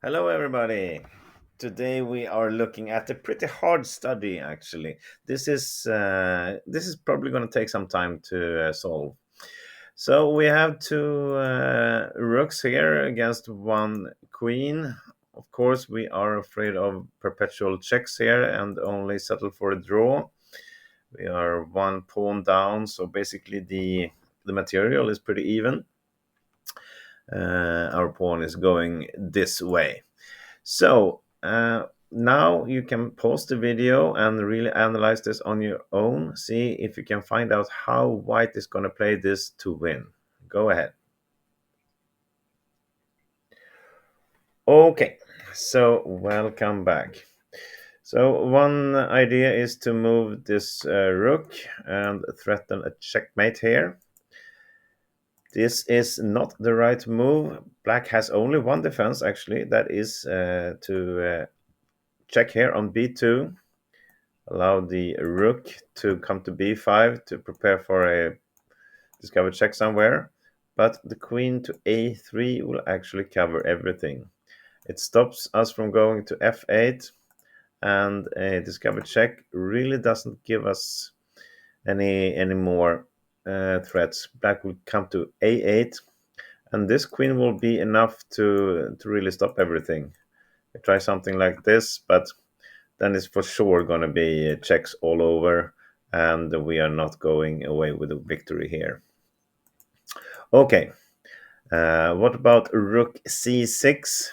Hello, everybody. Today we are looking at a pretty hard study. Actually, this is probably going to take some time to solve. So we have two rooks here against one queen. Of course, we are afraid of perpetual checks here and only settle for a draw. We are one pawn down, so basically the material is pretty even. Our pawn is going this way. So now you can pause the video and really analyze this on your own. See if you can find out how white is going to play this to win. Go ahead. Okay, so welcome back. So one idea is to move this rook and threaten a checkmate here. This is not the right move. Black has only one defense actually, that is to check here on b2. Allow the rook to come to b5 to prepare for a discovered check somewhere, but the queen to a3 will actually cover everything. It stops us from going to f8, and a discovered check really doesn't give us any more threats. Black will come to a8, and this queen will be enough to really stop everything. I try something like this, but then it's for sure going to be checks all over, and we are not going away with a victory here. Okay, what about rook c6?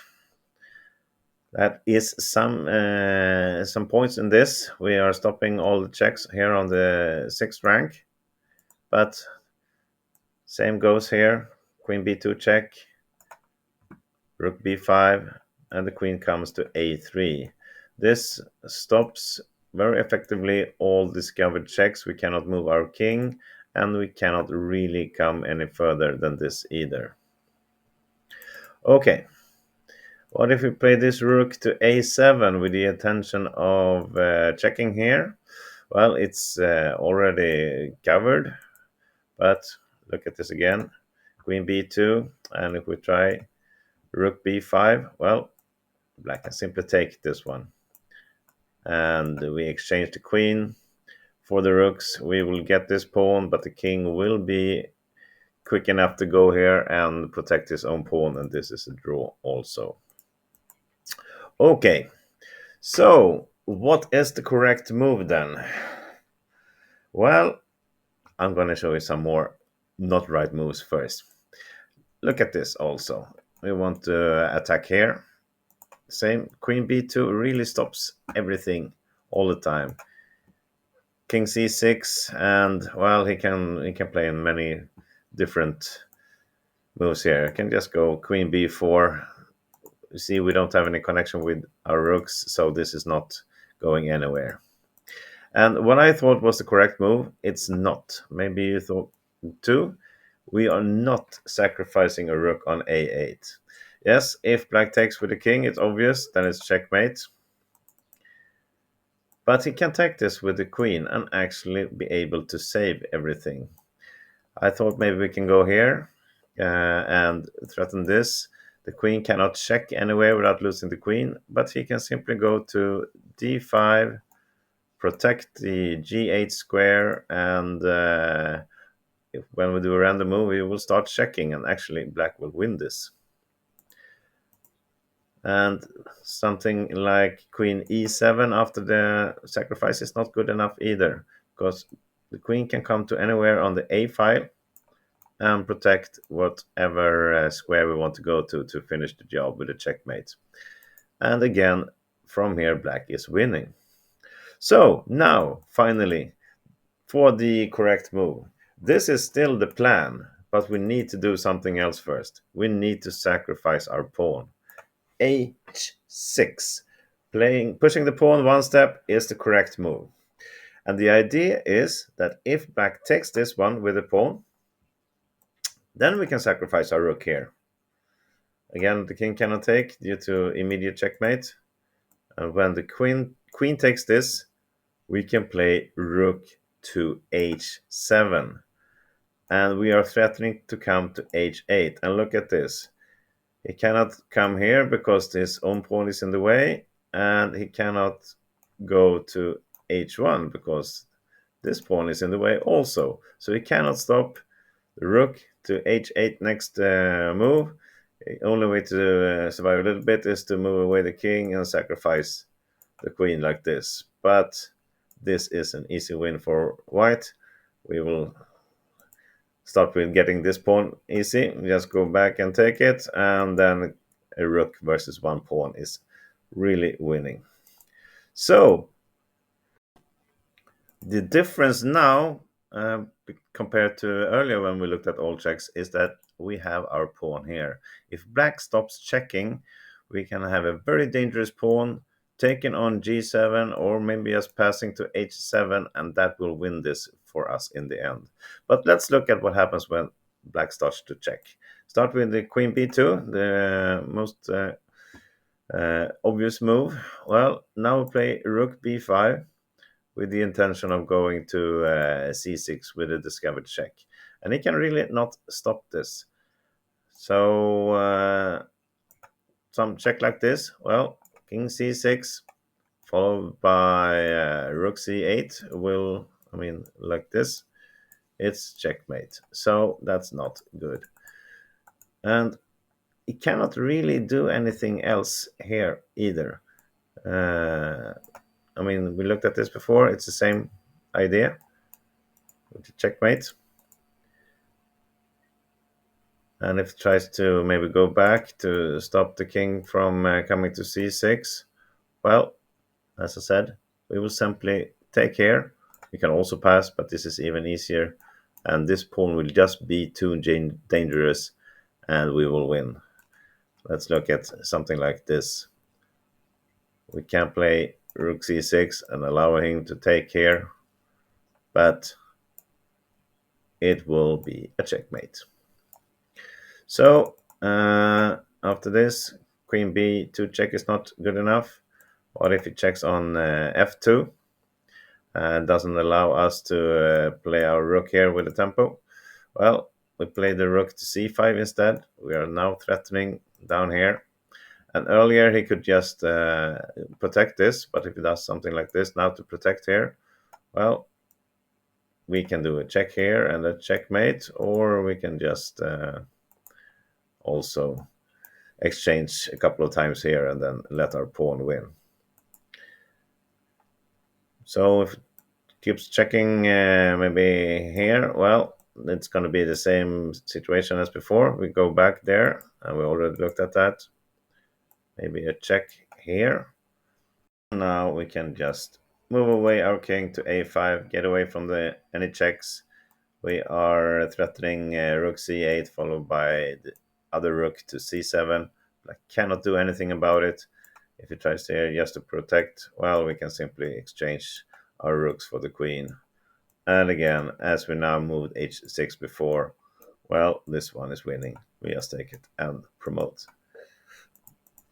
That is some points in this. We are stopping all the checks here on the sixth rank, but same goes here. Queen b2 check, rook b5, and the queen comes to a3. This stops very effectively all discovered checks. We cannot move our king, and we cannot really come any further than this either. Okay, what if we play this rook to a7 with the intention of checking here? Well, it's already covered, but look at this again. Queen b2, and if we try rook b5, well, black can simply take this one. And we exchange the queen for the rooks. We will get this pawn, but the king will be quick enough to go here and protect his own pawn, and this is a draw also. Okay, so what is the correct move then? Well, I'm going to show you some more not right moves first. Look at this also. We want to attack here. Same, queen b2 really stops everything all the time. King c6, and well, he can play in many different moves here. I can just go queen b4. You see, we don't have any connection with our rooks, so this is not going anywhere. And what I thought was the correct move, it's not. Maybe you thought too. We are not sacrificing a rook on a8. Yes, if black takes with the king, it's obvious, then it's checkmate. But he can take this with the queen and actually be able to save everything. I thought maybe we can go here and threaten this. The queen cannot check anywhere without losing the queen, but he can simply go to d5, protect the g8 square, and when we do a random move, we will start checking, and actually black will win this. And something like queen e7 after the sacrifice is not good enough either, because the queen can come to anywhere on the a file and protect whatever square we want to go to finish the job with a checkmate. And again, from here, black is winning. So now, finally, for the correct move. This is still the plan, but we need to do something else first. We need to sacrifice our pawn. h6. Pushing the pawn one step is the correct move. And the idea is that if black takes this one with the pawn, then we can sacrifice our rook here. Again, the king cannot take due to immediate checkmate. And when the queen takes this, we can play rook to h7. And we are threatening to come to h8. And look at this. He cannot come here because his own pawn is in the way, and he cannot go to h1 because this pawn is in the way also. So he cannot stop the rook to h8 next move. The only way to survive a little bit is to move away the king and sacrifice the queen like this. But this is an easy win for white. We will start with getting this pawn easy. Just go back and take it, and then a rook versus one pawn is really winning. So the difference now, compared to earlier when we looked at all checks, is that we have our pawn here. If black stops checking, we can have a very dangerous pawn taken on g7, or maybe just passing to h7, and that will win this for us in the end. But let's look at what happens when black starts to check. Start with the queen b2, the most obvious move. Well, now we play rook b5 with the intention of going to c6 with a discovered check. And he can really not stop this. So some check like this, well, king c6 followed by rook c8 will, like this, it's checkmate. So that's not good. And he cannot really do anything else here either. We looked at this before. It's the same idea with the checkmate. And if it tries to maybe go back to stop the king from coming to c6, well, as I said, we will simply take here. We can also pass, but this is even easier. And this pawn will just be too dangerous, and we will win. Let's look at something like this. We can play rook c6 and allow him to take here, but it will be a checkmate. So after this, queen b2 check is not good enough. What if he checks on f2 and doesn't allow us to play our rook here with the tempo? Well, we play the rook to c5 instead. We are now threatening down here. And earlier he could just protect this, but if he does something like this now to protect here, well, we can do a check here and a checkmate, or we can just also exchange a couple of times here and then let our pawn win. So if it keeps checking maybe here, well, it's going to be the same situation as before. We go back there, and we already looked at that. Maybe a check here. Now we can just move away our king to a5, get away from any checks. We are threatening rook c8 followed by the other rook to c7. I cannot do anything about it. If he tries here just to protect, well, we can simply exchange our rooks for the queen. And again, as we now moved h6 before, well, this one is winning. We just take it and promote.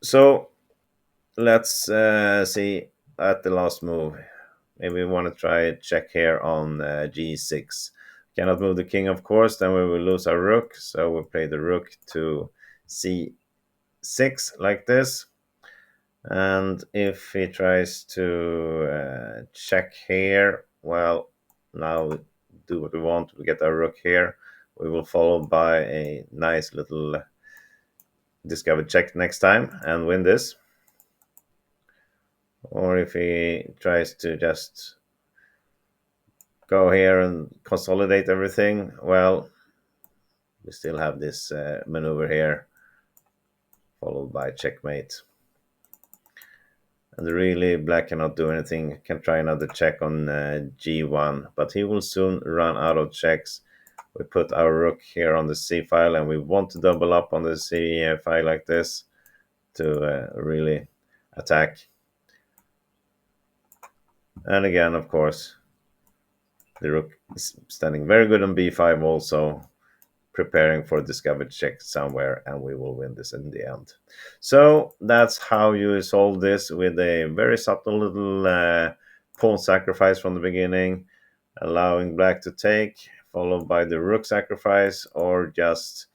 So let's see at the last move. Maybe we want to try a check here on g6. Cannot move the king, of course, then we will lose our rook. So we play the rook to c6 like this. And if he tries to check here, well, now we do what we want. We get our rook here. We will follow by a nice little discovered check next time and win this. Or if he tries to just go here and consolidate everything, well, we still have this maneuver here, followed by checkmate. And really, black cannot do anything. Can try another check on g1, but he will soon run out of checks. We put our rook here on the c file, and we want to double up on the c file like this to really attack. And again, of course, the rook is standing very good on b5 also, preparing for a discovered check somewhere, and we will win this in the end. So that's how you solve this, with a very subtle little pawn sacrifice from the beginning, allowing black to take, followed by the rook sacrifice, or just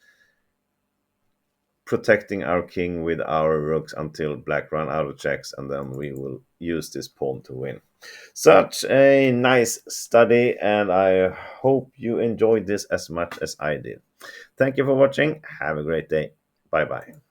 protecting our king with our rooks until black run out of checks, and then we will use this pawn to win. Such a nice study, and I hope you enjoyed this as much as I did. Thank you for watching. Have a great day. Bye bye.